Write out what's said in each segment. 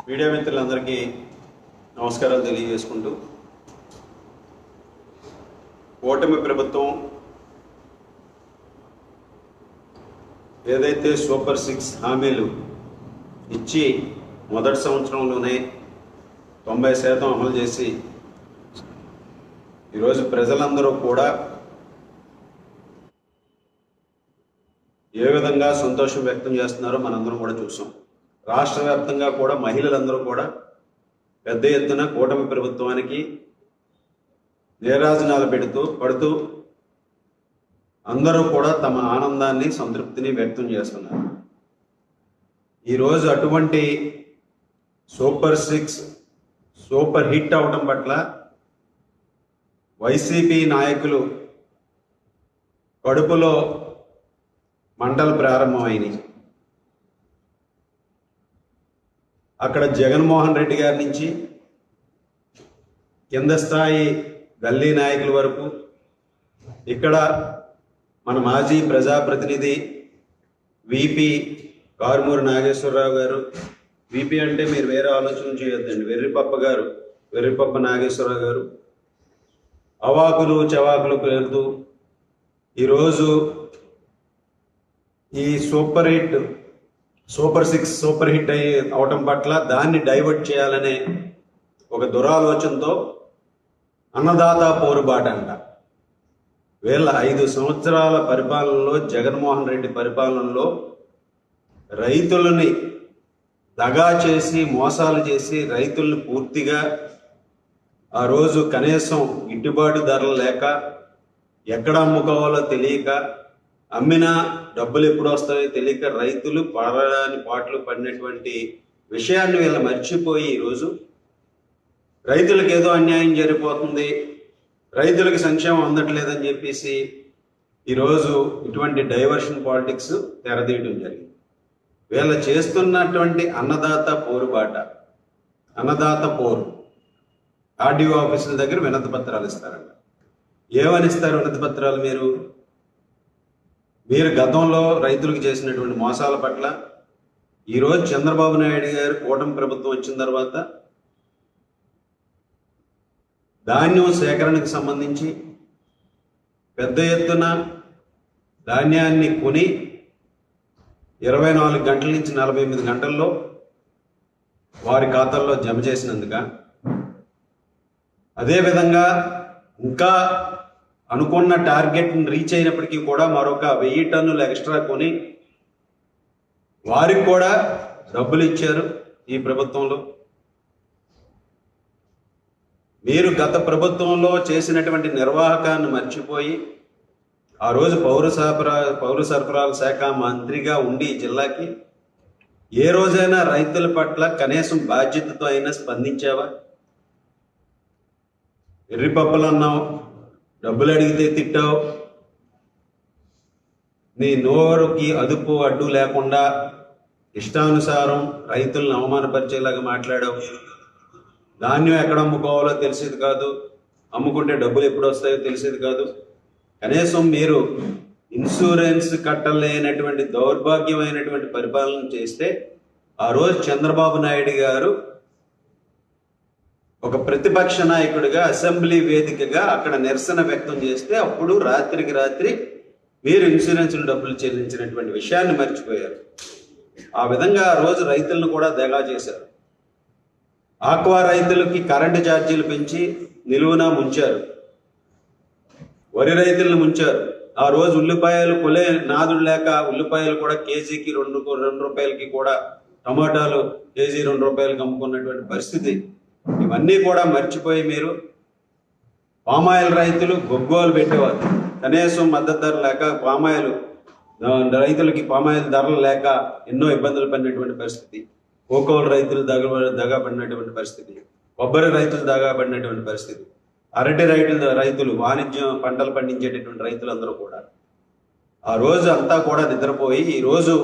Media మిత్రులందరికీ నమస్కారాలు తెలియజేసుకుంటూ, కూటమి ప్రభుత్వం ఏదైతే సూపర్ 6 హామీలు ఇచ్చి మొదటి సంవత్సరంలోనే 90% అమలు చేసి ఈరోజు ప్రజలందరూ కూడా ఏ విధంగా సంతోషం వ్యక్తం చేస్తున్నారో మనందరం కూడా చూసాం. రాష్ట్ర వ్యాప్తంగా కూడా మహిళలందరూ కూడా పెద్ద ఎత్తున కూటమి ప్రభుత్వానికి నీరాజనాలు పడుతూ అందరూ కూడా తమ ఆనందాన్ని, సంతృప్తిని వ్యక్తం చేస్తున్నారు. ఈరోజు అటువంటి సూపర్ 6 సూపర్ హిట్ అవడం పట్ల వైసీపీ నాయకులు కడుపులో మంటలు ప్రారంభమైనవి. అక్కడ జగన్మోహన్ రెడ్డి గారి నుంచి కింద స్థాయి గల్లీ నాయకుల వరకు, ఇక్కడ మన మాజీ ప్రజాప్రతినిధి విపి కారుమూరి నాగేశ్వరరావు గారు, విపి అంటే మీరు వేరే ఆలోచన చేయొద్దండి, వెర్రిపప్ప నాగేశ్వరరావు గారు అవాకులు చవాకులు పేరుతూ ఈరోజు ఈ సూపర్ 6 సూపర్ హిట్ అవటం పట్ల దాన్ని డైవర్ట్ చేయాలనే ఒక దురాలోచనతో అన్నదాత పోరుబాట అంట. వీళ్ళ 5 సంవత్సరాల పరిపాలనలో, జగన్మోహన్ రెడ్డి పరిపాలనలో రైతులని దగా చేసి, మోసాలు చేసి, రైతులను పూర్తిగా ఆ రోజు కనీసం గిట్టుబాటు ధరలు లేక, ఎక్కడ అమ్ముకోవాలో తెలియక, అమ్మినా డబ్బులు ఎప్పుడు వస్తాయో తెలియక రైతులు పడని పాటలు పడినటువంటి విషయాన్ని వీళ్ళు మర్చిపోయి ఈరోజు రైతులకు ఏదో అన్యాయం జరిగిపోతుంది, రైతులకు సంక్షేమం అందట్లేదని చెప్పేసి ఈరోజు ఇటువంటి డైవర్షన్ పాలిటిక్స్ తెరదీయడం జరిగింది. వీళ్ళు చేస్తున్నటువంటి అన్నదాత పోరు ఆర్డీఓ ఆఫీసుల దగ్గర వినతి పత్రాలు ఇస్తారంట. ఏమని ఇస్తారు వినతి పత్రాలు? మీరు గతంలో రైతులకు చేసినటువంటి మోసాల పట్ల ఈరోజు చంద్రబాబు నాయుడు గారు కూటమి ప్రభుత్వం వచ్చిన తర్వాత ధాన్యం సేకరణకు సంబంధించి పెద్ద ఎత్తున ధాన్యాన్ని కొని 24 గంటల నుంచి 48 గంటల్లో వారి ఖాతాల్లో జమ చేసినందుక, అదేవిధంగా ఇంకా అనుకున్న టార్గెట్ని రీచ్ అయినప్పటికీ కూడా మరొక 1000 టన్నులు ఎక్స్ట్రా కొని వారికి కూడా డబ్బులు ఇచ్చారు ఈ ప్రభుత్వంలో. మీరు గత ప్రభుత్వంలో చేసినటువంటి నిర్వాహకాన్ని మర్చిపోయి ఆ రోజు పౌర సరఫరాల శాఖ మంత్రిగా ఉండి జిల్లాకి ఏ రోజైనా రైతుల పట్ల కనీసం బాధ్యతతో అయినా స్పందించావా? ఎర్రిపప్పులు అన్నావు, డబ్బులు అడిగితే తిట్టావు, నీ నోరుకి అదుపు అడ్డు లేకుండా ఇష్టానుసారం రైతులను అవమానపరిచేలాగా మాట్లాడావు. ధాన్యం ఎక్కడ అమ్ముకోవాలో తెలిసేది కాదు, అమ్ముకుంటే డబ్బులు ఎప్పుడు వస్తాయో తెలిసేది కాదు. కనీసం మీరు ఇన్సూరెన్స్ కట్టలేనటువంటి దౌర్భాగ్యమైనటువంటి పరిపాలన చేస్తే ఆ రోజు చంద్రబాబు నాయుడు గారు ఒక ప్రతిపక్ష నాయకుడిగా అసెంబ్లీ వేదికగా అక్కడ నిరసన వ్యక్తం చేస్తే అప్పుడు రాత్రికి రాత్రి మీరు ఇన్సూరెన్స్లు డబ్బులు చెల్లించినటువంటి విషయాన్ని మర్చిపోయారు. ఆ విధంగా ఆ రోజు రైతులను కూడా దగా చేశారు. ఆక్వా రైతులకి కరెంటు ఛార్జీలు పెంచి నిలువునా ముంచారు, వరి రైతులను ముంచారు. ఆ రోజు ఉల్లిపాయలు కొలే నాదుడు లేక ఉల్లిపాయలు కూడా కేజీకి 2 రూపాయలకి కూడా, టమాటాలు కేజీ 2 రూపాయలకి అమ్ముకున్నటువంటి పరిస్థితి. ఇవన్నీ కూడా మర్చిపోయి మీరు పామాయిల్ రైతులు గొగ్గోలు పెట్టేవారు. కనీసం మద్దతు ధర లేక రైతులకి పామాయిల్ ధరలు లేక ఎన్నో ఇబ్బందులు పడినటువంటి పరిస్థితి. కోకోలు రైతులు దగా పడినటువంటి పరిస్థితి, కొబ్బరి రైతులు దగా పడినటువంటి పరిస్థితి, అరటి రైతులు వాణిజ్య పంటలు పండించేటటువంటి రైతులందరూ కూడా ఆ రోజు అంతా కూడా నిద్రపోయి ఈరోజు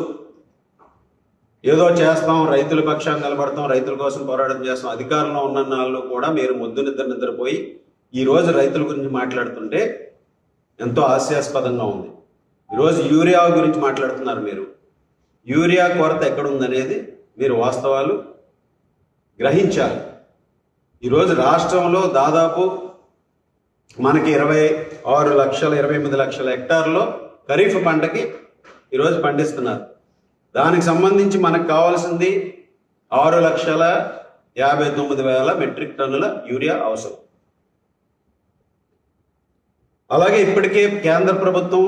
ఏదో చేస్తాం, రైతుల పక్షాన్ని నిలబడతాం, రైతుల కోసం పోరాటం చేస్తాం, అధికారంలో ఉన్న నాళ్ళు కూడా మీరు నిద్రపోయి ఈరోజు రైతుల గురించి మాట్లాడుతుంటే ఎంతో హాస్యాస్పదంగా ఉంది. ఈరోజు యూరియా గురించి మాట్లాడుతున్నారు. మీరు యూరియా కొరత ఎక్కడుందనేది మీరు వాస్తవాలు గ్రహించాలి. ఈరోజు రాష్ట్రంలో దాదాపు మనకి 28 లక్షల హెక్టార్లో ఖరీఫ్ పంటకి ఈరోజు పండిస్తున్నారు. దానికి సంబంధించి మనకు కావాల్సింది 6,59,000 మెట్రిక్ టన్నుల యూరియా అవసరం. అలాగే ఇప్పటికే కేంద్ర ప్రభుత్వం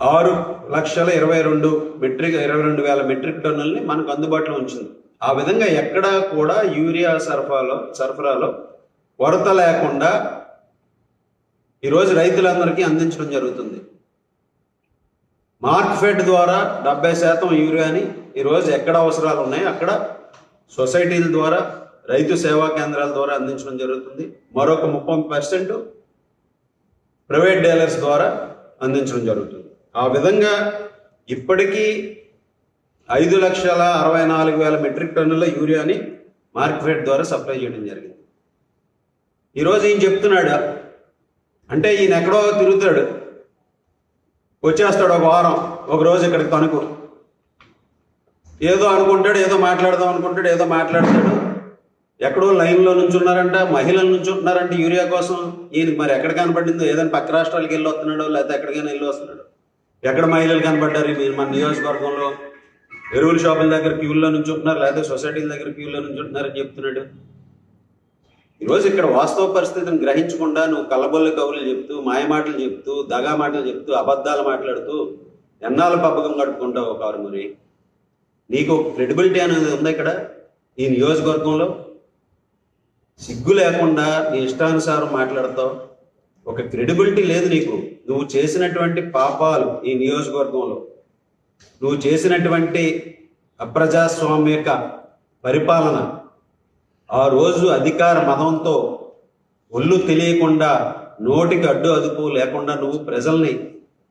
6,22,000 మెట్రిక్ టన్నుల్ని మనకు అందుబాటులో ఉంచింది. ఆ విధంగా ఎక్కడా కూడా యూరియా సరఫరాలో కొరత లేకుండా ఈరోజు రైతులందరికీ అందించడం జరుగుతుంది. మార్క్ఫెడ్ ద్వారా 70% యూరియాని ఈరోజు ఎక్కడ అవసరాలు ఉన్నాయో అక్కడ సొసైటీల ద్వారా, రైతు సేవా కేంద్రాల ద్వారా అందించడం జరుగుతుంది. మరొక 30% ప్రైవేట్ డీలర్స్ ద్వారా అందించడం జరుగుతుంది. ఆ విధంగా ఇప్పటికీ 5,64,000 మెట్రిక్ టన్నుల యూరియాని మార్కెట్ ద్వారా సప్లై చేయడం జరిగింది. ఈరోజు ఈయన చెప్తున్నాడు అంటే ఈయన ఎక్కడో తిరుగుతాడు, వచ్చేస్తాడు ఒక వారం, ఒక రోజు ఇక్కడికి తణుకు, ఏదో అనుకుంటాడు, ఏదో మాట్లాడదాం అనుకుంటాడు, ఏదో మాట్లాడతాడు. ఎక్కడో లైన్లో నుంచున్నారంట, మహిళలు నుంచుంటున్నారంట యూరియా కోసం. ఈయన మరి ఎక్కడ కనపడిందో, ఏదైనా పక్క రాష్ట్రాలకు వెళ్ళి వస్తున్నాడో లేకపోతే ఎక్కడికైనా వెళ్ళి వస్తున్నాడు. ఎక్కడ మహిళలు కనపడ్డారు మన నియోజకవర్గంలో? ఎరువుల షాపుల దగ్గర క్యూల్లో నుంచుంటున్నారు, లేకపోతే సొసైటీల దగ్గర క్యూల్లో నుంచుంటున్నారని చెప్తున్నాడు. ఈరోజు ఇక్కడ వాస్తవ పరిస్థితిని గ్రహించకుండా నువ్వు కల్లబొల్లి కబుర్లు చెప్తూ, మాయమాటలు చెప్తూ, దగా మాటలు చెప్తూ, అబద్ధాలు మాట్లాడుతూ ఎన్నాళ్ళు పబ్బకం కట్టుకుంటావు కారు? మరి నీకు క్రెడిబిలిటీ అనేది ఉందా ఇక్కడ ఈ నియోజకవర్గంలో? సిగ్గు లేకుండా నీ ఇష్టానుసారం మాట్లాడతావు. ఒక క్రెడిబిలిటీ లేదు నీకు. నువ్వు చేసినటువంటి పాపాలు ఈ నియోజకవర్గంలో, నువ్వు చేసినటువంటి అప్రజాస్వామిక పరిపాలన, ఆ రోజు అధికార మదంతో ఒళ్ళు తెలియకుండా, నోటికి అడ్డు అదుపు లేకుండా నువ్వు ప్రజల్ని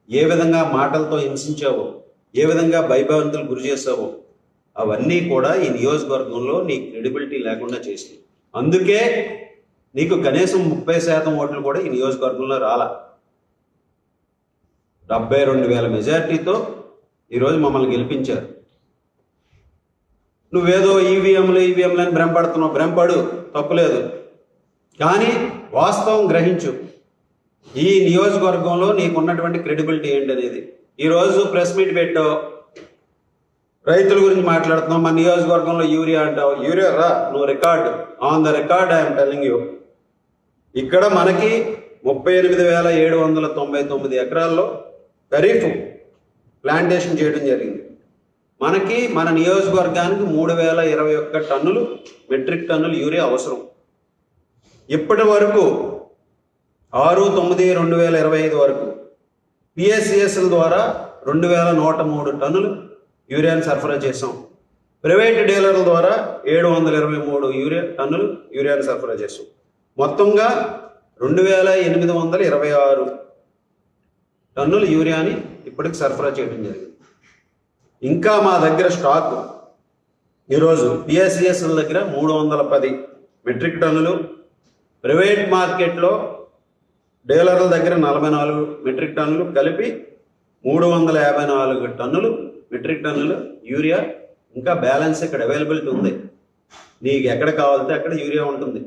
ఏ విధంగా మాటలతో హింసించావో, ఏ విధంగా భయభ్రాంతులు గురి చేసావో, అవన్నీ కూడా ఈ నియోజకవర్గంలో నీ క్రెడిబిలిటీ లేకుండా చేసింది. అందుకే నీకు కనీసం 30% ఓట్లు కూడా ఈ నియోజకవర్గంలో రాలా. 72,000 మెజార్టీతో ఈరోజు మమ్మల్ని గెలిపించారు. నువ్వేదో ఈవీఎంలు అని భ్రమపడుతున్నావు, భ్రమపడు, తప్పులేదు. కానీ వాస్తవం గ్రహించు, ఈ నియోజకవర్గంలో నీకున్నటువంటి క్రెడిబిలిటీ ఏంటనేది. ఈరోజు ప్రెస్ మీట్ పెట్టావు, రైతుల గురించి మాట్లాడుతున్నావు, మన నియోజకవర్గంలో యూరియా అంటావు. యూరియా రా, నువ్వు record, on the record I'm telling you. ఇక్కడ మనకి 38,799 ఎకరాల్లో ఖరీఫ్ ప్లాంటేషన్ చేయడం జరిగింది. మనకి మన నియోజకవర్గానికి 3,021 టన్నులు మెట్రిక్ టన్నులు యూరియా అవసరం. ఇప్పటి వరకు 6/9/2025 వరకు పిఎస్సిఎస్ల ద్వారా 2,103 టన్నులు యూరియాని సరఫరా చేసాం. ప్రైవేట్ డీలర్ల ద్వారా 723 టన్నులు యూరియాని సరఫరా చేసాం. మొత్తంగా 2,826 టన్నులు యూరియాని ఇప్పటికి సరఫరా చేయడం జరిగింది. ఇంకా మా దగ్గర స్టాక్ ఈరోజు పిఎస్సిఎస్ల దగ్గర 310 మెట్రిక్ టన్నులు, ప్రైవేట్ మార్కెట్లో డీలర్ల దగ్గర 44 మెట్రిక్ టన్నులు, కలిపి 354 టన్నులు మెట్రిక్ టన్నులు యూరియా ఇంకా బ్యాలెన్స్ ఇక్కడ అవైలబిలిటీ ఉంది. నీకు ఎక్కడ కావాలితే అక్కడ యూరియా ఉంటుంది.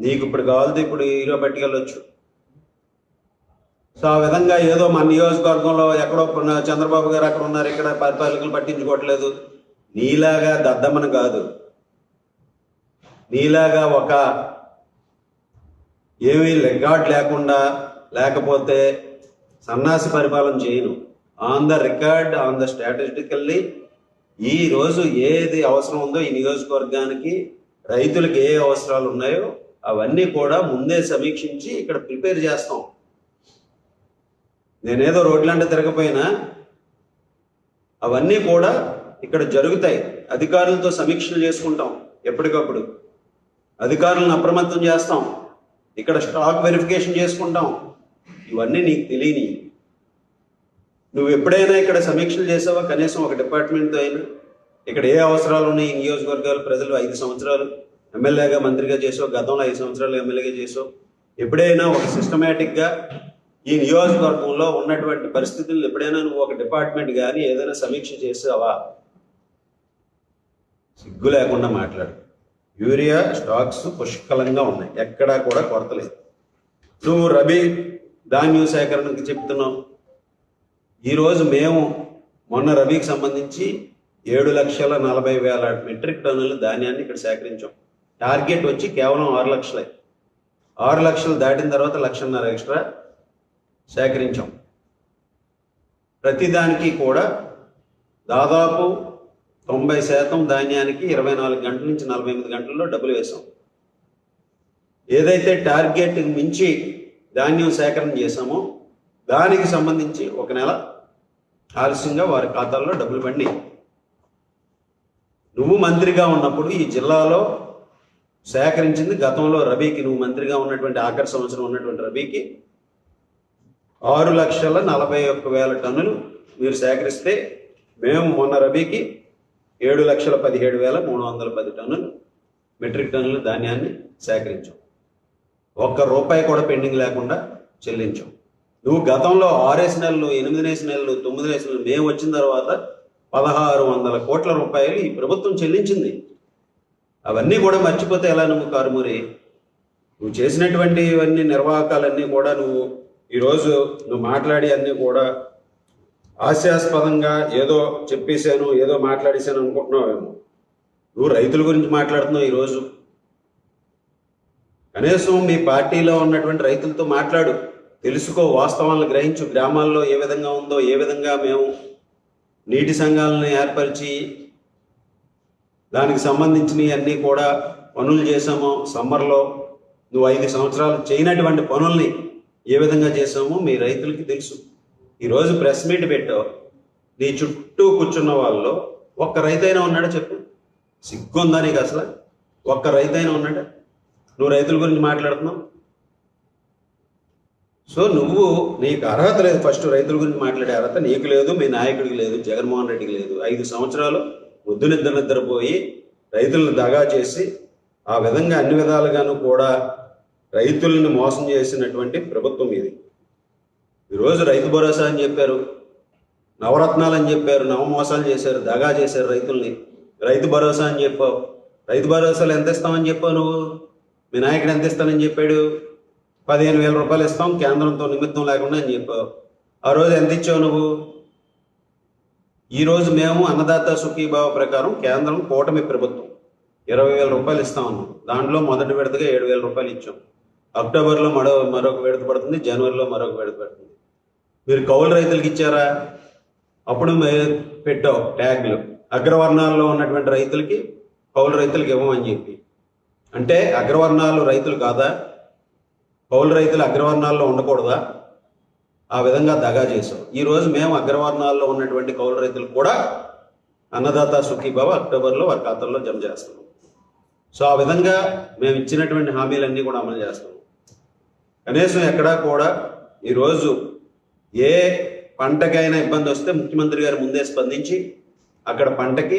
నీకు ఇప్పుడు కావాలితే ఇప్పుడు యూరియా పట్టుకెళ్ళొచ్చు. సో ఆ విధంగా ఏదో మన నియోజకవర్గంలో ఎక్కడో చంద్రబాబు గారు అక్కడ ఉన్నారు, ఇక్కడ పరిపాలకులు పట్టించుకోవట్లేదు. నీలాగా దద్దమ్మను కాదు, నీలాగా ఒక ఏమీ రికార్డ్ లేకుండా, లేకపోతే సన్నాసి పరిపాలన చేయను. On the record, on the strategically ఈ రోజు ఏది అవసరం ఉందో ఈ నియోజకవర్గానికి, రైతులకు ఏ అవసరాలు ఉన్నాయో అవన్నీ కూడా ముందే సమీక్షించి ఇక్కడ ప్రిపేర్ చేస్తాం. నేనేదో రోడ్లంటే తిరగపోయినా అవన్నీ కూడా ఇక్కడ జరుగుతాయి. అధికారులతో సమీక్షలు చేసుకుంటాం, ఎప్పటికప్పుడు అధికారులను అప్రమత్తం చేస్తాం, ఇక్కడ స్టాక్ వెరిఫికేషన్ చేసుకుంటాం. ఇవన్నీ నీకు తెలియని. నువ్వు ఎప్పుడైనా ఇక్కడ సమీక్షలు చేసావా? కనీసం ఒక డిపార్ట్మెంట్తో అయినా ఇక్కడ ఏ అవసరాలు ఉన్నాయి ఈ నియోజకవర్గాలు ప్రజలు 5 సంవత్సరాలు ఎమ్మెల్యేగా మంత్రిగా చేసావు, గతంలో 5 సంవత్సరాలు ఎమ్మెల్యేగా చేసావు. ఎప్పుడైనా ఒక సిస్టమేటిక్గా ఈ నియోజకవర్గంలో ఉన్నటువంటి పరిస్థితులను ఎప్పుడైనా నువ్వు ఒక డిపార్ట్మెంట్ కానీ ఏదైనా సమీక్ష చేసావా? సిగ్గు లేకుండా మాట్లాడు. యూరియా స్టాక్స్ పుష్కలంగా ఉన్నాయి, ఎక్కడా కూడా కొరత లేదు. నువ్వు రబీ ధాన్యం సేకరణకి చెప్తున్నావు. ఈరోజు మేము మొన్న రబీకి సంబంధించి 7,40,000 మెట్రిక్ టన్నుల ధాన్యాన్ని ఇక్కడ సేకరించాం. టార్గెట్ వచ్చి కేవలం 6 లక్షలే. 6 లక్షలు దాటిన తర్వాత 1,50,000 ఎక్స్ట్రా సేకరించాం. ప్రతిదానికి కూడా దాదాపు 90% ధాన్యానికి 24 గంటల నుంచి 48 గంటల్లో డబ్బులు వేసాం. ఏదైతే టార్గెట్ మించి ధాన్యం సేకరణ చేశామో దానికి సంబంధించి 1 నెల ఆలస్యంగా వారి ఖాతాల్లో డబ్బులు పడి. నువ్వు మంత్రిగా ఉన్నప్పుడు ఈ జిల్లాలో సేకరించింది గతంలో రబీకి, నువ్వు మంత్రిగా ఉన్నటువంటి ఆఖరి సంవత్సరం ఉన్నటువంటి రబీకి 6,41,000 టన్నులు మీరు సేకరిస్తే, మేము మొన్న రబీకి 7,17,310 టన్నులు మెట్రిక్ టన్నుల ధాన్యాన్ని సేకరించాం. ₹1 కూడా పెండింగ్ లేకుండా చెల్లించాం. నువ్వు గతంలో 6 నెలలు, 8 నెలలు, 9 నెలలు, మేము వచ్చిన తర్వాత 1,600 కోట్ల రూపాయలు ఈ ప్రభుత్వం చెల్లించింది. అవన్నీ కూడా మర్చిపోతే ఎలా నువ్వు కారుమూరి? నువ్వు చేసినటువంటి ఇవన్నీ నిర్వాహకాలన్నీ కూడా ఈరోజు నువ్వు మాట్లాడి అన్నీ కూడా హాస్యాస్పదంగా ఏదో చెప్పేశాను, ఏదో మాట్లాడేశాను అనుకుంటున్నావేమో. నువ్వు రైతుల గురించి మాట్లాడుతున్నావు ఈరోజు. కనీసం మీ పార్టీలో ఉన్నటువంటి రైతులతో మాట్లాడు, తెలుసుకో, వాస్తవాలను గ్రహించు. గ్రామాల్లో ఏ విధంగా ఉందో, ఏ విధంగా మేము నీటి సంఘాలను ఏర్పరిచి దానికి సంబంధించినవి అన్నీ కూడా పనులు చేసామో, సమ్మర్లో నువ్వు 5 సంవత్సరాలు చేయనటువంటి పనుల్ని ఏ విధంగా చేసామో మీ రైతులకి తెలుసు. ఈరోజు ప్రెస్ మీట్ పెట్టావు, నీ చుట్టూ కూర్చున్న వాళ్ళలో ఒక్క రైతైనా ఉన్నాడా చెప్పు? సిగ్గుందా నీకు అసలు? ఒక్క రైతైనా ఉన్నాడా? నువ్వు రైతుల గురించి మాట్లాడుతున్నావు. సో నీకు అర్హత లేదు. ఫస్ట్ రైతుల గురించి మాట్లాడే అర్హత నీకు లేదు, మీ నాయకుడికి లేదు, జగన్మోహన్ రెడ్డికి లేదు. 5 సంవత్సరాలు నిద్రపోయి రైతులను దగా చేసి ఆ విధంగా అన్ని విధాలుగాను కూడా రైతులను మోసం చేసినటువంటి ప్రభుత్వం ఇది. ఈరోజు రైతు భరోసా అని చెప్పారు, నవరత్నాలు అని చెప్పారు, నవమోసాలు చేశారు, దగా చేశారు రైతుల్ని. రైతు భరోసా అని చెప్పావు. రైతు భరోసాలు ఎంత ఇస్తామని చెప్పావు నువ్వు? మీ నాయకుడు ఎంత ఇస్తానని చెప్పాడు? 15,000 రూపాయలు ఇస్తాం కేంద్రంతో నిమిత్తం లేకుండా అని చెప్పావు. ఆ రోజు ఎంత ఇచ్చావు నువ్వు? ఈరోజు మేము అన్నదాత సుఖీభావ ప్రకారం కేంద్రం కూటమి ప్రభుత్వం 20,000 రూపాయలు ఇస్తామన్నాం. దాంట్లో మొదటి విడతగా 7,000 రూపాయలు ఇచ్చాం. అక్టోబర్లో మరొక విడత పడుతుంది, జనవరిలో మరొక విడత పడుతుంది. మీరు కౌలు రైతులకు ఇచ్చారా? అప్పుడు పెట్టావు ట్యాగ్లు, అగ్రవర్ణాల్లో ఉన్నటువంటి రైతులకి, కౌలు రైతులకు ఇవ్వమని చెప్పి. అంటే అగ్రవర్ణాలు రైతులు కాదా? కౌలు రైతులు అగ్రవర్ణాల్లో ఉండకూడదా? ఆ విధంగా దగా చేసాం. ఈరోజు మేము అగ్రవర్ణాల్లో ఉన్నటువంటి కౌలు రైతులు కూడా అన్నదాత సుఖీభావ అక్టోబర్లో వారి ఖాతాల్లో జమ చేస్తాం. సో ఆ విధంగా మేము ఇచ్చినటువంటి హామీలన్నీ కూడా అమలు చేస్తాం. కనీసం ఎక్కడా కూడా ఈరోజు ఏ పంటకైనా ఇబ్బంది వస్తే ముఖ్యమంత్రి గారు ముందే స్పందించి అక్కడ పంటకి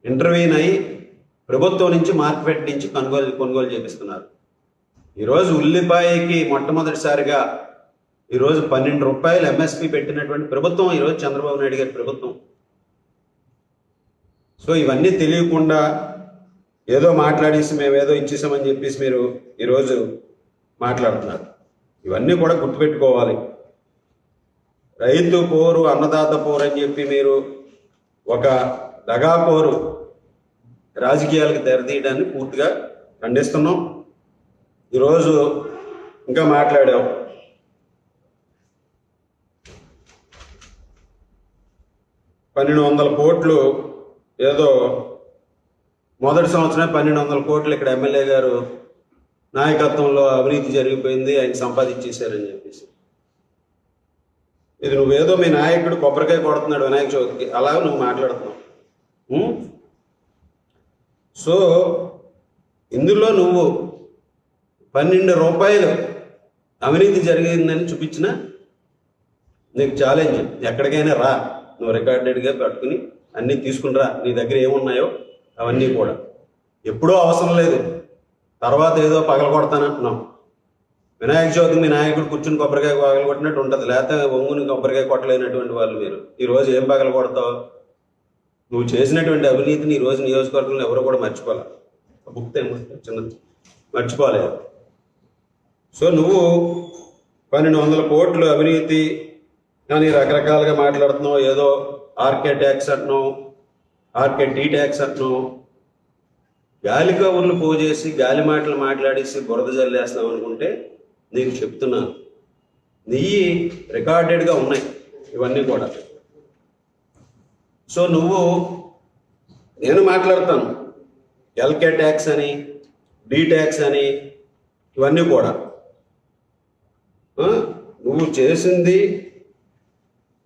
ఇంటర్వ్యూన్ అయ్యి ప్రభుత్వం నుంచి మార్కెట్ నుంచి కొనుగోలు చేపిస్తున్నారు. ఈరోజు ఉల్లిపాయకి మొట్టమొదటిసారిగా ఈరోజు 12 రూపాయలు ఎంఎస్పి పెట్టినటువంటి ప్రభుత్వం ఈరోజు చంద్రబాబు నాయుడు గారి ప్రభుత్వం. సో ఇవన్నీ తెలియకుండా ఏదో మాట్లాడేసి మేమేదో ఇచ్చేసామని చెప్పేసి మీరు ఈరోజు మాట్లాడుతున్నారు. ఇవన్నీ కూడా గుర్తుపెట్టుకోవాలి. రైతు పోరు, అన్నదాత పోరు అని చెప్పి మీరు ఒక దగా పోరు రాజకీయాలకు తెరదీయడాన్ని పూర్తిగా ఖండిస్తున్నాం. ఈరోజు ఇంకా మాట్లాడాం, 1,200 కోట్లు ఏదో మొదటి సంవత్సరమే 1,200 కోట్లు ఇక్కడ ఎమ్మెల్యే గారు నాయకత్వంలో అవినీతి జరిగిపోయింది, ఆయన సంపాదించేశారని చెప్పేసి. ఇది నువ్వేదో మీ నాయకుడు కొబ్బరికాయ కొడుతున్నాడు వినాయక చవితికి, అలాగే నువ్వు మాట్లాడుతున్నావు. సో ఇందులో నువ్వు 12 రూపాయలు అవినీతి జరిగిందని చూపించిన నీకు ఛాలెంజ్, ఎక్కడికైనా రా, నువ్వు రికార్డెడ్గా పట్టుకుని అన్నీ తీసుకుని రా. నీ దగ్గర ఏమున్నాయో అవన్నీ కూడా. ఎప్పుడూ అవసరం లేదు, తర్వాత ఏదో పగల కొడతానంటున్నాం. వినాయక చవితికి మీ నాయకుడు కూర్చుని కొబ్బరికాయ పగల కొట్టినట్టు ఉంటుంది, లేకపోతే ఒంగుని కొబ్బరికాయ కొట్టలేనటువంటి వాళ్ళు మీరు. ఈరోజు ఏం పగల కొడతావు? నువ్వు చేసినటువంటి అవినీతిని ఈ రోజు నియోజకవర్గంలో ఎవరు కూడా మర్చిపోలే. బుక్ ఏమో చిన్నది మర్చిపోలేదు. సో నువ్వు 1200 కోట్లు అవినీతి అని రకరకాలుగా మాట్లాడుతున్నావు. ఏదో ఆర్కే ట్యాక్స్ అంటున్నావు, ఆర్కే టీ ట్యాక్స్ అంటున్నావు. గాలి కబుర్లు పోజేసి గాలి మాటలు మాట్లాడేసి బురద జల్లేస్తావు అనుకుంటే నీకు చెప్తున్నాను, నెయ్యి రికార్డెడ్గా ఉన్నాయి ఇవన్నీ కూడా. సో నువ్వు, నేను మాట్లాడతాను ఎల్కే ట్యాక్స్ అని, డి ట్యాక్స్ అని, ఇవన్నీ కూడా నువ్వు చేసింది.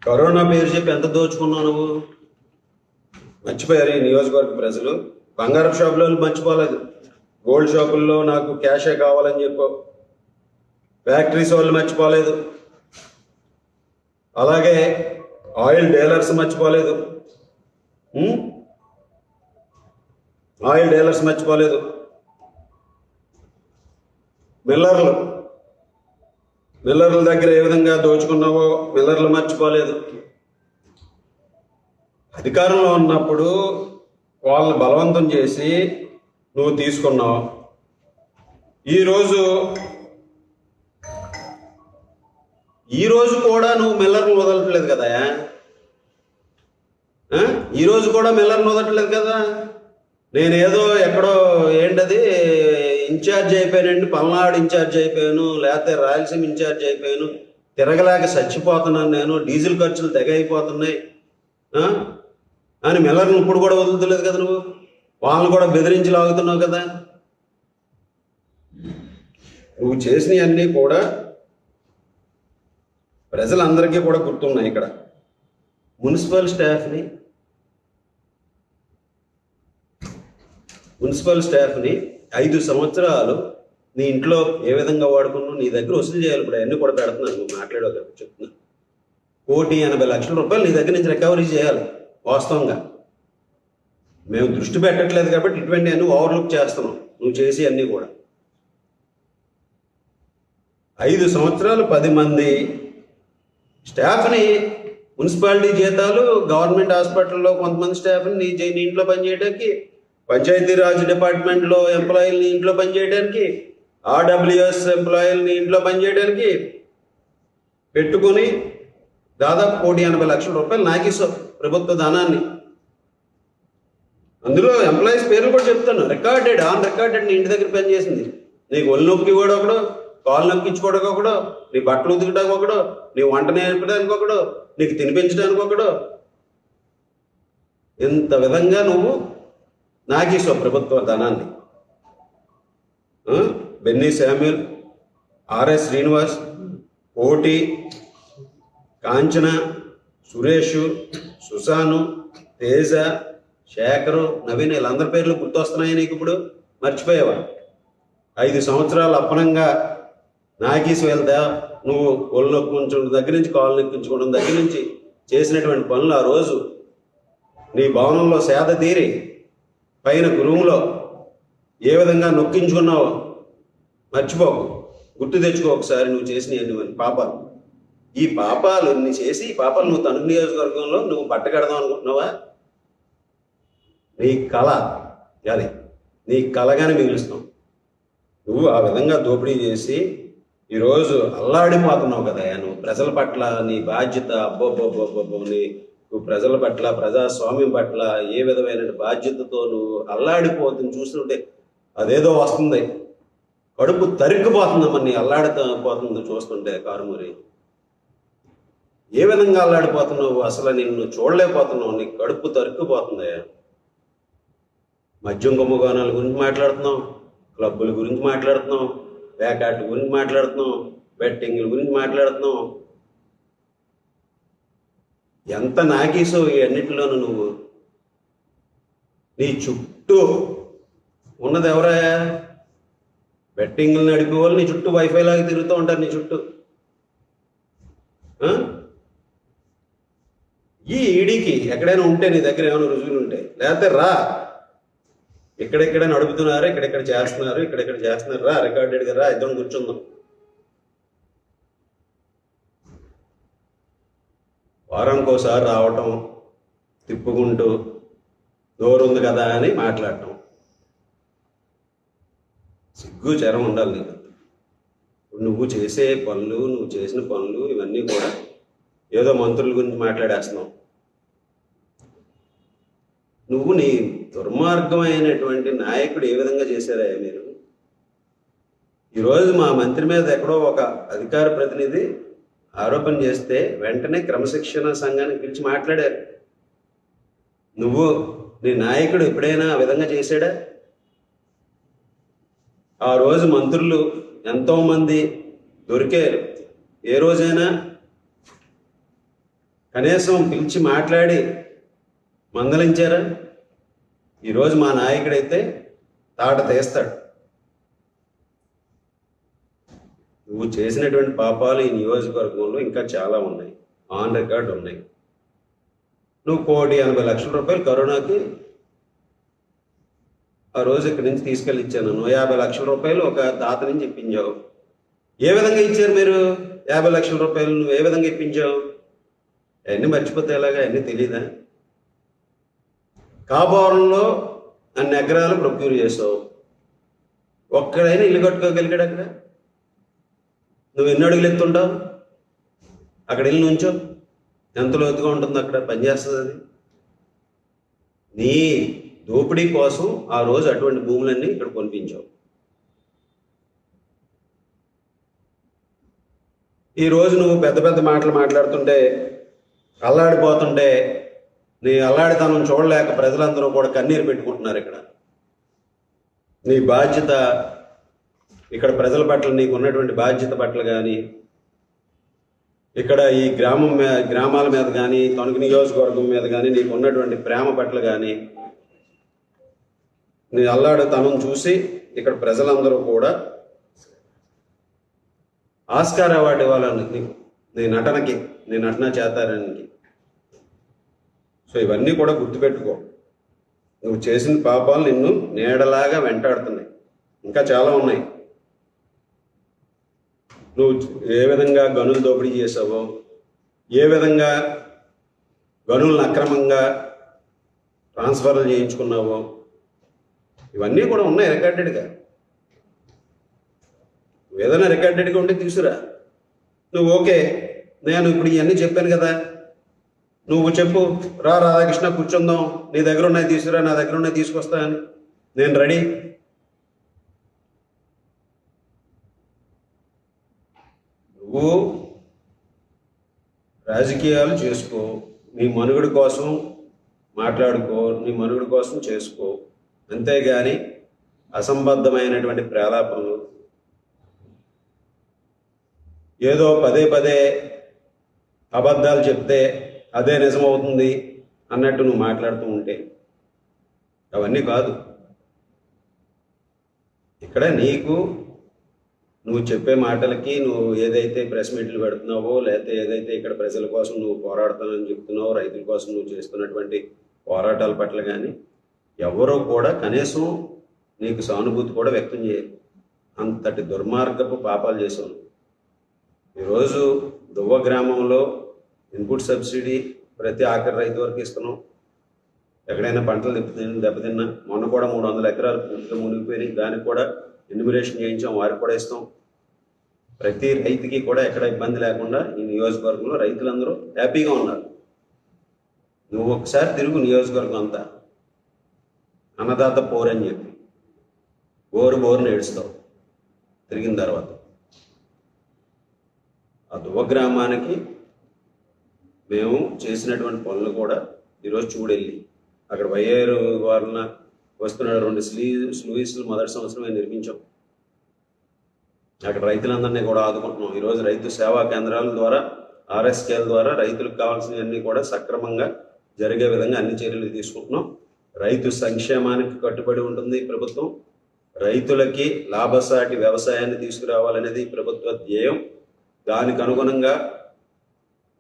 కరోనా పేరు చెప్పి ఎంత దోచుకున్నావు నువ్వు, మర్చిపోయారు ఈ నియోజకవర్గ ప్రజలు. బంగారం షాపులో మర్చిపోలేదు, గోల్డ్ షాపుల్లో నాకు క్యాషే కావాలని చెప్పావు. ఫ్యాక్టరీస్ వాళ్ళు మర్చిపోలేదు, అలాగే ఆయిల్ డీలర్స్ మర్చిపోలేదు, ఆయిల్ డీలర్స్ మర్చిపోలేదు, మిల్లర్ల దగ్గర ఏ విధంగా దోచుకున్నావో మిల్లర్లు మర్చిపోలేదు. అధికారంలో ఉన్నప్పుడు వాళ్ళని బలవంతం చేసి నువ్వు తీసుకున్నావు. ఈరోజు కూడా నువ్వు మిల్లర్ని వదలట్లేదు కదా, ఈరోజు కూడా మిల్లర్ని వదలట్లేదు కదా. నేనేదో ఎక్కడో ఏంటది ఇన్ఛార్జ్ అయిపోయానండి, పల్నాడు ఇన్ఛార్జ్ అయిపోయాను, లేకపోతే రాయలసీమ ఇన్ఛార్జ్ అయిపోయాను, తిరగలేక చచ్చిపోతున్నాను నేను, డీజిల్ ఖర్చులు తెగ అయిపోతున్నాయి అని మిల్లర్ని ఇప్పుడు కూడా వదులుతలేదు కదా నువ్వు. వాళ్ళని కూడా బెదిరించి లాగుతున్నావు కదా. నువ్వు చేసినవన్నీ కూడా ప్రజలందరికీ కూడా గుర్తున్నాయి. ఇక్కడ మున్సిపల్ స్టాఫ్ని 5 సంవత్సరాలు నీ ఇంట్లో ఏ విధంగా వాడుకున్నావు, నీ దగ్గర వసూలు చేయాలి. ఇప్పుడు అవన్నీ కూడా పెడుతున్నాను, నువ్వు మాట్లాడేవాళ్ళు చెప్తున్నా. 1,80,00,000 రూపాయలు నీ దగ్గర నుంచి రికవరీ చేయాలి. వాస్తవంగా మేము దృష్టి పెట్టట్లేదు కాబట్టి ఇటువంటి అన్ని ఓవర్లుక్ చేస్తున్నాం. నువ్వు చేసి అన్నీ కూడా 5 సంవత్సరాలు 10 మంది స్టాఫ్ని, మున్సిపాలిటీ జీతాలు, గవర్నమెంట్ హాస్పిటల్లో కొంతమంది స్టాఫ్ని నీ ఇంట్లో పనిచేయడానికి, పంచాయతీరాజ్ డిపార్ట్మెంట్లో ఎంప్లాయీలని ఇంట్లో పనిచేయడానికి, ఆర్డబ్ల్యూఎస్ ఎంప్లాయీలని ఇంట్లో పనిచేయడానికి పెట్టుకొని దాదాపు 1,80,00,000 రూపాయలు నాకేసావు ప్రభుత్వ ధనాన్ని. అందులో ఎంప్లాయీస్ పేర్లు కూడా చెప్తాను, రికార్డెడ్, ఆన్ రికార్డెడ్. నీ ఇంటి దగ్గర పనిచేసింది. నీకు ఒళ్ళు నొక్కి కూడా ఒకడు, కాళ్ళు నొక్కించుకోవడానికి ఒకడు, నీ బట్టలు ఉతుకడానికి ఒకడు, నీ వంట నేర్పడానికి ఒకడు, నీకు తినిపించడానికి ఒకడు. ఇంత విధంగా నువ్వు నాకేసావు ప్రభుత్వ ధనాన్ని. బెన్నీ శామ్యూల్, ఆర్ఎస్ శ్రీనివాస్, కోటి, కాంచన, సురేష్, సుశాను, తేజ, శేఖరు, నవీన్, వీళ్ళందరి పేర్లు గుర్తొస్తున్నాయి నీకు ఇప్పుడు? మర్చిపోయావా? 5 సంవత్సరాలు అప్పనంగా నాగేసి వెళ్తా నువ్వు ఒళ్ళు నొక్కించడం దగ్గర నుంచి, కాళ్ళు నొక్కించుకోవడం దగ్గర నుంచి చేసినటువంటి పనులు ఆ రోజు నీ భవనంలో సేద తీరి పైన రూమ్లో ఏ విధంగా నొక్కించుకున్నావో మర్చిపోకు, గుర్తు తెచ్చుకో ఒకసారి నువ్వు చేసిన పాపాలు. ఈ పాపాలు నీ చేసి, ఈ పాపాలు నువ్వు తణుకు నియోజకవర్గంలో నువ్వు బట్ట కడదాం అనుకుంటున్నావా? నీ కళ అది, నీ కళగానే మిగులుస్తావు. నువ్వు ఆ విధంగా దోపిడీ చేసి ఈరోజు అల్లాడిపోతున్నావు కదా. నువ్వు ప్రజల పట్ల నీ బాధ్యత, అబ్బోబ్బోబ్బోబ్బో, నువ్వు ప్రజల పట్ల, ప్రజాస్వామ్యం పట్ల ఏ విధమైన బాధ్యతతో నువ్వు అల్లాడిపోతుంది చూస్తుంటే అదేదో వస్తుంది, కడుపు తరుక్కుపోతుందమ్మా. నీ అల్లాడిపోతుంది చూస్తుంటే. కారుమూరి, ఏ విధంగా అల్లాడిపోతున్నావు, అసలు నిన్ను చూడలేకపోతున్నావు, నీ కడుపు తరుక్కుపోతుంది. మద్యం కుంభకోణాల గురించి మాట్లాడుతున్నావు, క్లబ్బుల గురించి మాట్లాడుతున్నావు, ప్యాకాట్ల గురించి మాట్లాడుతున్నావు, బెట్టింగ్ల గురించి మాట్లాడుతున్నావు. ఎంత నాకీసో ఈ అన్నిటిలోనూ నువ్వు. నీ చుట్టూ ఉన్నది ఎవరాయా? బెట్టింగ్లు నడిపే వాళ్ళు నీ చుట్టూ వైఫై లాగా తిరుగుతూ ఉంటారు నీ చుట్టూ. ఈ ఈడీకి ఎక్కడైనా ఉంటే నీ దగ్గర ఏమైనా రుజువులు ఉంటే, లేకపోతే రా, ఇక్కడెక్కడ నడుపుతున్నారు, ఇక్కడెక్కడ చేస్తున్నారు, ఇక్కడెక్కడ చేస్తున్నారు, రా రికార్డెడ్గా రా, ఇద్దరం కూర్చుందాం. వారానికోసారి రావటం, తిప్పుకుంటూ నోరుంది కదా అని మాట్లాడటం. సిగ్గు చరం ఉండాలి నీకు. నువ్వు చేసే పనులు, నువ్వు చేసిన పనులు ఇవన్నీ కూడా ఏదో మంత్రుల గురించి మాట్లాడేస్తున్నావు. నువ్వు నీ దుర్మార్గమైనటువంటి నాయకుడు ఏ విధంగా చేశారా మీరు? ఈరోజు మా మంత్రి మీద ఎక్కడో ఒక అధికార ప్రతినిధి ఆరోపణ చేస్తే వెంటనే క్రమశిక్షణ సంఘానికి పిలిచి మాట్లాడారు. నువ్వు నీ నాయకుడు ఎప్పుడైనా ఆ విధంగా చేశాడా? ఆ రోజు మంత్రులు ఎంతోమంది దొరికారు. ఏ రోజైనా కనీసం పిలిచి మాట్లాడి మందలించారా? ఈరోజు మా నాయకుడైతే తాట తీస్తాడు. నువ్వు చేసినటువంటి పాపాలు ఈ నియోజకవర్గంలో ఇంకా చాలా ఉన్నాయి, ఆన్ రికార్డ్ ఉన్నాయి. నువ్వు 1,80,00,000 రూపాయలు కరోనాకి ఆ రోజు ఇక్కడి నుంచి తీసుకెళ్ళి ఇచ్చాను. 150,00,000 రూపాయలు ఒక దాత నుంచి ఇప్పించావు. ఏ విధంగా ఇచ్చారు మీరు 50,00,000 రూపాయలు? నువ్వు ఏ విధంగా ఇప్పించావు? అవన్నీ మర్చిపోతే ఎలాగా? అన్నీ తెలీదా? కాపురంలో అన్ని ఎకరాలు ప్రొక్యూర్ చేసావు. ఒక్కడైనా ఇల్లు కట్టుకోగలిగాడు అక్కడ? నువ్వు ఎన్ని అడుగులు ఎత్తుంటావు? అక్కడ ఇల్లు నుంచో ఎంత లోతుగా ఉంటుంది, అక్కడ పనిచేస్తుంది అది. నీ దోపిడీ కోసం ఆ రోజు అటువంటి భూములన్నీ ఇక్కడ కొనిపించావు. ఈరోజు నువ్వు పెద్ద పెద్ద మాటలు మాట్లాడుతుంటే, అల్లాడిపోతుంటే, నీ అల్లాడితనం చూడలేక ప్రజలందరూ కూడా కన్నీరు పెట్టుకుంటున్నారు. ఇక్కడ నీ బాధ్యత, ఇక్కడ ప్రజల పట్ల నీకు ఉన్నటువంటి బాధ్యత పట్ల కానీ, ఇక్కడ ఈ గ్రామాల మీద కానీ, తణుకు నియోజకవర్గం మీద కానీ నీకు ఉన్నటువంటి ప్రేమ పట్ల కానీ, నీ అల్లాడితనం చూసి ఇక్కడ ప్రజలందరూ కూడా ఆస్కార్ అవార్డు ఇవ్వాలని నీకు, నీ నటనకి, నీ నటన చేతారానికి. సో ఇవన్నీ కూడా గుర్తుపెట్టుకో. నువ్వు చేసిన పాపాలు నిన్ను నీడలాగా వెంటాడుతున్నాయి, ఇంకా చాలా ఉన్నాయి. నువ్వు ఏ విధంగా గనులు దోపిడీ చేసావో, ఏ విధంగా గనులను అక్రమంగా ట్రాన్స్ఫర్లు చేయించుకున్నావో, ఇవన్నీ కూడా ఉన్నాయి రికార్డెడ్గా. ఏదైనా రికార్డెడ్గా ఉంటే తీసుకురా. నువ్వు ఓకే, నేను ఇప్పుడు ఇవన్నీ చెప్పాను కదా, నువ్వు చెప్పు, రాధాకృష్ణ కూర్చుందాం, నీ దగ్గర ఉన్నాయి తీసుకురా, నా దగ్గర ఉన్నాయి తీసుకొస్తా అని, నేను రెడీ. నువ్వు రాజకీయాలు చేసుకో, నీ మనుగడ కోసం మాట్లాడుకో, నీ మనుగడ కోసం చేసుకో, అంతేగాని అసంబద్ధమైనటువంటి ప్రేలాపనలు, ఏదో పదే పదే అబద్ధాలు చెప్తే అదే నిజమవుతుంది అన్నట్టు నువ్వు మాట్లాడుతూ ఉంటే అవన్నీ కాదు. ఇక్కడ నీకు, నువ్వు చెప్పే మాటలకి, నువ్వు ఏదైతే ప్రెస్ మీట్లు పెడుతున్నావో, లేకపోతే ఏదైతే ఇక్కడ ప్రజల కోసం నువ్వు పోరాడుతానని చెప్తున్నావో, రైతుల కోసం నువ్వు చేస్తున్నటువంటి పోరాటాల పట్ల కానీ ఎవరో కూడా కనీసం నీకు సానుభూతి కూడా వ్యక్తం చేయరు. అంతటి దుర్మార్గపు పాపాలు చేసావు. ఈరోజు దువ్వ గ్రామంలో ఇన్పుట్ సబ్సిడీ ప్రతి ఆఖరి రైతు వరకు ఇస్తున్నాం. ఎక్కడైనా పంటలు దెబ్బతిన్నా, మొన్న కూడా 300 ఎకరాలు పూర్తిగా మునిగిపోయినాయి, దానికి కూడా ఎన్యూమరేషన్ చేయించాం, వారికి కూడా ఇస్తాం. ప్రతి రైతుకి కూడా ఎక్కడ ఇబ్బంది లేకుండా ఈ నియోజకవర్గంలో రైతులందరూ హ్యాపీగా ఉన్నారు. నువ్వు ఒకసారి తిరుగు నియోజకవర్గం అంతా, అన్నదాత పోరు అని చెప్పి బోరుని ఏడుస్తావు తిరిగిన తర్వాత. ఆ దువ్వ గ్రామానికి మేము చేసినటువంటి పనులు కూడా ఈరోజు చూడెళ్ళి, అక్కడ వైఆర్ వారిన వస్తున్న 2 స్లూయిస్లు మొదటి సంవత్సరమే నిర్మించాం. అక్కడ రైతులందరినీ కూడా ఆదుకుంటున్నాం. ఈరోజు రైతు సేవా కేంద్రాల ద్వారా, ఆర్ఎస్కేల ద్వారా రైతులకు కావాల్సినవన్నీ కూడా సక్రమంగా జరిగే విధంగా అన్ని చర్యలు తీసుకుంటున్నాం. రైతు సంక్షేమానికి కట్టుబడి ఉంటుంది ప్రభుత్వం. రైతులకి లాభసాటి వ్యవసాయాన్ని తీసుకురావాలనేది ప్రభుత్వ ధ్యేయం. దానికి అనుగుణంగా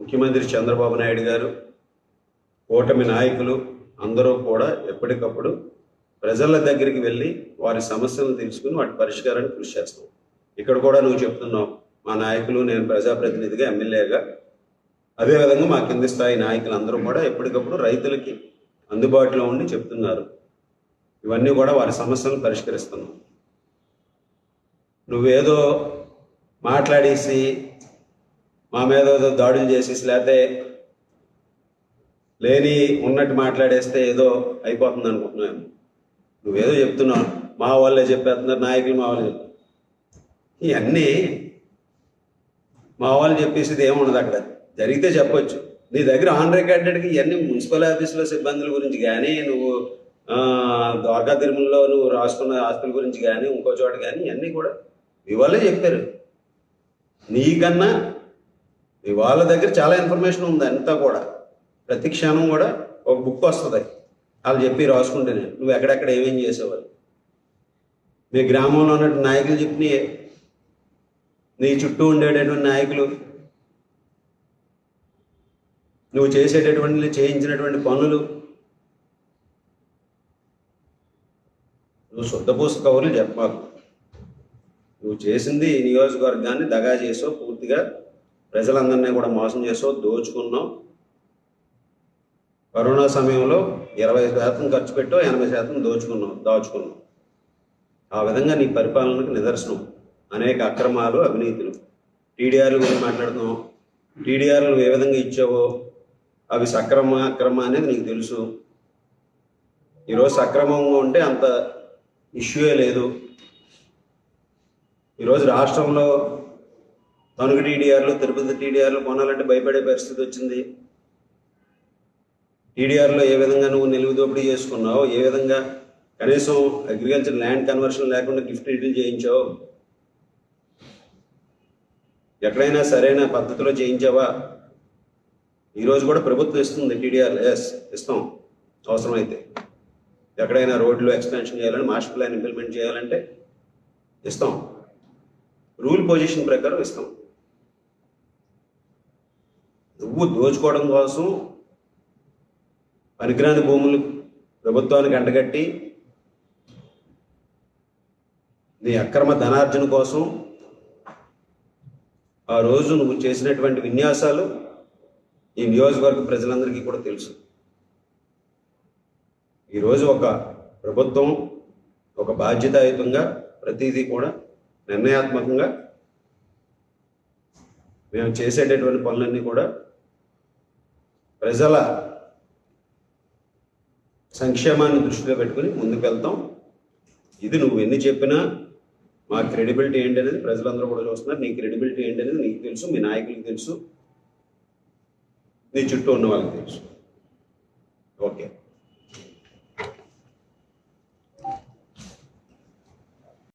ముఖ్యమంత్రి చంద్రబాబు నాయుడు గారు, కూటమి నాయకులు అందరూ కూడా ఎప్పటికప్పుడు ప్రజల దగ్గరికి వెళ్ళి వారి సమస్యలను తెలుసుకుని వాటి పరిష్కారానికి కృషి చేస్తాం. ఇక్కడ కూడా నువ్వు చెప్తున్నావు, మా నాయకులు, నేను ప్రజాప్రతినిధిగా, ఎమ్మెల్యేగా, అదేవిధంగా మా కింది స్థాయి నాయకులు అందరూ కూడా ఎప్పటికప్పుడు రైతులకి అందుబాటులో ఉండి చెప్తున్నారు. ఇవన్నీ కూడా వారి సమస్యలను పరిష్కరిస్తున్నాం. నువ్వేదో మాట్లాడేసి మా మీద ఏదో దాడులు చేసేసి లేకపోతే లేని ఉన్నట్టు మాట్లాడేస్తే ఏదో అయిపోతుంది అనుకుంటున్నాను. నువ్వేదో చెప్తున్నావు, మా వాళ్ళే చెప్పేస్తున్నారు, నాయకులు మా వాళ్ళు చెప్తున్నారు. ఇవన్నీ మా వాళ్ళు చెప్పేసేది ఏముండదు. అక్కడ జరిగితే చెప్పొచ్చు. నీ దగ్గర ఆన్ రికార్డెడ్కి ఇవన్నీ మున్సిపల్ ఆఫీసులో సిబ్బందుల గురించి కానీ, నువ్వు ద్వారకా తిరుమలలో నువ్వు రాసుకున్న ఆస్తుల గురించి కానీ, ఇంకో చోట కానీ ఇవన్నీ కూడా మీ వాళ్ళే చెప్పారు. నీకన్నా మీ వాళ్ళ దగ్గర చాలా ఇన్ఫర్మేషన్ ఉంది. అంతా కూడా ప్రతి క్షణం కూడా ఒక బుక్ వస్తుంది, వాళ్ళు చెప్పి రాసుకుంటే నువ్వు ఎక్కడెక్కడ ఏమేం చేసేవాళ్ళు. మీ గ్రామంలో ఉన్నటువంటి నాయకులు చెప్పినాయే, నీ చుట్టూ ఉండేటటువంటి నాయకులు నువ్వు చేసేటటువంటి చేయించినటువంటి పనులు, నువ్వు శుద్ధపూస కవర్లు చెప్పాలి. నువ్వు చేసింది ఈ నియోజకవర్గాన్ని దగా చేసావు, పూర్తిగా ప్రజలందరినీ కూడా మోసం చేసావు, దోచుకున్నావు. కరోనా సమయంలో 20% ఖర్చు పెట్టావు, 80% దాచుకున్నావు. ఆ విధంగా నీ పరిపాలనకు నిదర్శనం అనేక అక్రమాలు, అవినీతులు. టీడీఆర్ల గురించి మాట్లాడుతున్నావు. టీడీఆర్లు ఏ విధంగా ఇచ్చావో అవి అక్రమ అనేది నీకు తెలుసు. ఈరోజు సక్రమంగా ఉంటే అంత ఇష్యూయే లేదు. ఈరోజు రాష్ట్రంలో తణుకు టీడీఆర్లు, తిరుపతి టీడీఆర్లు కొనాలంటే భయపడే పరిస్థితి వచ్చింది. టీడీఆర్లో ఏ విధంగా నువ్వు నిలువు దోపిడీ చేసుకున్నావు, ఏ విధంగా కనీసం అగ్రికల్చర్ ల్యాండ్ కన్వర్షన్ లేకుండా గిఫ్ట్ డీడీలు చేయించావు, ఎక్కడైనా సరైన పద్ధతిలో చేయించావా? ఈరోజు కూడా ప్రభుత్వం ఇస్తుంది టీడీఆర్. ఇస్తాం అవసరమైతే. ఎక్కడైనా రోడ్లు ఎక్స్టెన్షన్ చేయాలని, మాస్టర్ ప్లాన్ ఇంప్లిమెంట్ చేయాలంటే ఇస్తాం. రూల్ పొజిషన్ ప్రకారం ఇస్తాం. నువ్వు దోచుకోవడం కోసం పనికిరాని భూములు ప్రభుత్వానికి అంటగట్టి నీ అక్రమ ధనార్జన కోసం ఆ రోజు నువ్వు చేసినటువంటి విన్యాసాలు ఈ నియోజకవర్గ ప్రజలందరికీ కూడా తెలుసు. ఈరోజు ఒక ప్రభుత్వం ఒక బాధ్యతాయుతంగా ప్రతిదీ కూడా నిర్ణయాత్మకంగా మేము చేసేటటువంటి పనులన్నీ కూడా ప్రజల సంక్షేమాన్ని దృష్టిలో పెట్టుకుని ముందుకు వెళ్తాం. ఇది నువ్వు ఎన్ని చెప్పినా మా క్రెడిబిలిటీ ఏంటి అనేది ప్రజలందరూ కూడా చూస్తున్నారు. నీ క్రెడిబిలిటీ ఏంటి అనేది నీకు తెలుసు, మీ నాయకులకు తెలుసు, నీ చుట్టూ ఉన్న వాళ్ళకి తెలుసు.